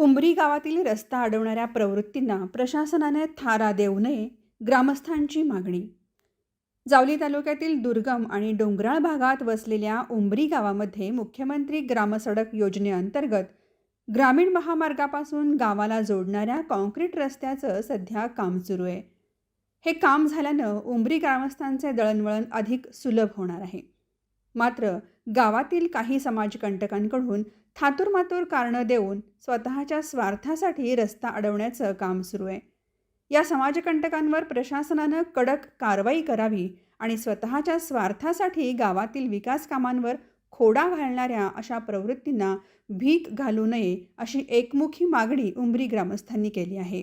उंबरी गावातील रस्ता अडवणाऱ्या प्रवृत्तींना प्रशासनाने थारा देऊ नये, ग्रामस्थांची मागणी. जावली तालुक्यातील दुर्गम आणि डोंगराळ भागात वसलेल्या उंबरी गावामध्ये मुख्यमंत्री ग्रामसडक योजनेअंतर्गत ग्रामीण महामार्गापासून गावाला जोडणाऱ्या कॉन्क्रीट रस्त्याचं सध्या काम सुरू आहे. हे काम झाल्यानं उंबरी ग्रामस्थांचे दळणवळण अधिक सुलभ होणार आहे. मात्र गावातील काही समाजकंटकांकडून थातुरमातुर कारणं देऊन स्वतःच्या स्वार्थासाठी रस्ता अडवण्याचं काम सुरू आहे. या समाजकंटकांवर प्रशासनानं कडक कारवाई करावी आणि स्वतःच्या स्वार्थासाठी गावातील विकास कामांवर खोडा घालणाऱ्या अशा प्रवृत्तींना भीक घालू नये, अशी एकमुखी मागणी उंबरी ग्रामस्थांनी केली आहे.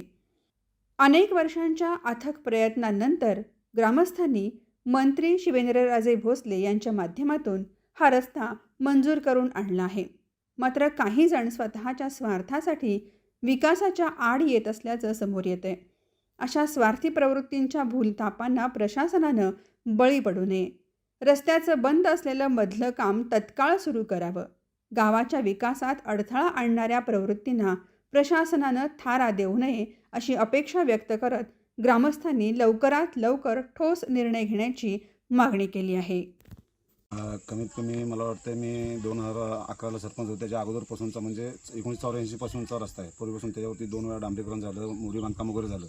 अनेक वर्षांच्या अथक प्रयत्नांनंतर ग्रामस्थांनी मंत्री शिवेंद्रराजे भोसले यांच्या माध्यमातून हा रस्ता मंजूर करून आणला आहे. मात्र काही जण स्वतःच्या स्वार्थासाठी विकासाच्या आड येत असल्याचं समोर येतंय. अशा स्वार्थी प्रवृत्तींच्या भूलथापांना प्रशासनानं बळी पडू नये. रस्त्याचं बंद असलेलं मधलं काम तत्काळ सुरू करावं. गावाच्या विकासात अडथळा आणणाऱ्या प्रवृत्तींना प्रशासनानं थारा देऊ नये, अशी अपेक्षा व्यक्त करत ग्रामस्थांनी लवकरात लवकर ठोस निर्णय घेण्याची मागणी केली आहे. कमीत कमी मला वाटतं मी 2011ला सरपंच होते. त्याच्या अगोदरपासूनचा म्हणजे 1984 पासूनचा रस्ता आहे. पूर्वीपासून त्याच्यावरती 2 वेळा डांबरीकरण झालं, मोरी बांधकाम वगैरे झालं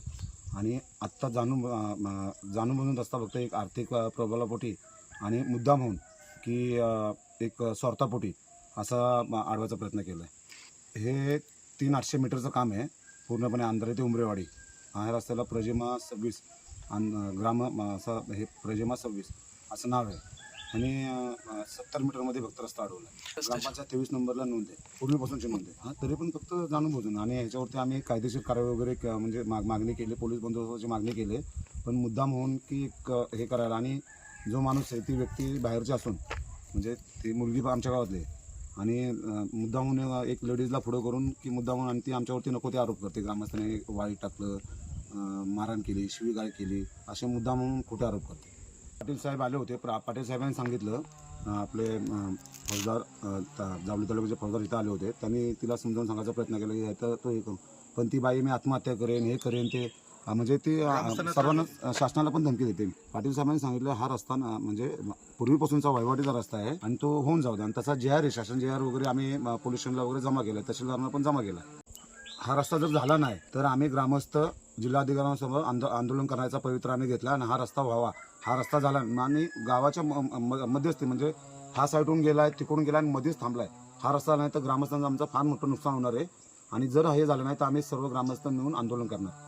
आणि आत्ता जाणून बुजून रस्ता फक्त एक आर्थिक प्रबलापोटी आणि मुद्दाम होऊन की एक स्वार्थापोटी असा अडवायचा प्रयत्न केला आहे. हे 300-800 मीटरचं काम आहे, पूर्णपणे आंध्रे ते उमरेवाडी. ह्या रस्त्याला प्रजेमा 26 असं हे प्रजेमा 26 असं नाव आहे आणि 70 मीटरमध्ये फक्त रस्ता अडवला आहे. ग्रामपंचायत 23 नंबरला नोंद आहे, पूर्वीपासूनची नोंद आहे. तरी पण फक्त जाणून बुजून आणि ह्याच्यावरती आम्ही कायदेशीर कारवाई वगैरे म्हणजे मागणी केली, पोलीस बंदोबस्ताची मागणी केली, पण मुद्दाम होऊन की हे करायला. आणि जो माणूस आहे ती व्यक्ती बाहेरची असून म्हणजे ती मुलगी आमच्या गावातली आणि मुद्दाम होऊन एक लेडीजला पुढं करून की मुद्दाम होऊन आणि ती आमच्यावरती नको ते आरोप करते. ग्रामस्थांनी वाळीत टाकलं, मारहाण केली, शिवीगाळ केली, असे मुद्दाम म्हणून खोटे आरोप करते. पाटील साहेब आले होते. पाटील साहेबांनी सांगितलं, आपले फौजदार जावली तालुक्याचे फौजदार इथं आले होते. त्यांनी तिला समजावून सांगायचा प्रयत्न केला की ह्याचं तो हे करू, पण ती बाई मी आत्महत्या करेन, हे करेन, ते म्हणजे ते सर्वांना शासनाला पण धमकी देते. पाटील साहेबांनी सांगितलं हा रस्ता म्हणजे पूर्वीपासूनचा वहिवाटीचा रस्ता आहे आणि तो होऊन जाऊ द्या. आणि तसा JR आहे, शासन JR वगैरे आम्ही पोलीस स्टेशनला वगैरे जमा केला, तहसीलदारांना पण जमा केला. हा रस्ता जर झाला नाही तर आम्ही ग्रामस्थ जिल्हाधिकाऱ्यांसमोर आंदोलन करण्याचा पवित्रा आम्ही घेतला आणि हा रस्ता व्हावा. हा रस्ता झाला आणि गावाच्या मध्यस्थी म्हणजे हा साईडून गेलाय, तिकडून गेला आणि मध्येच थांबलाय. हा रस्ता नाही तर ग्रामस्थांचं आमचं फार मोठं नुकसान होणार आहे आणि जर हे झालं नाही तर आम्ही सर्व ग्रामस्थ मिळून आंदोलन करणार.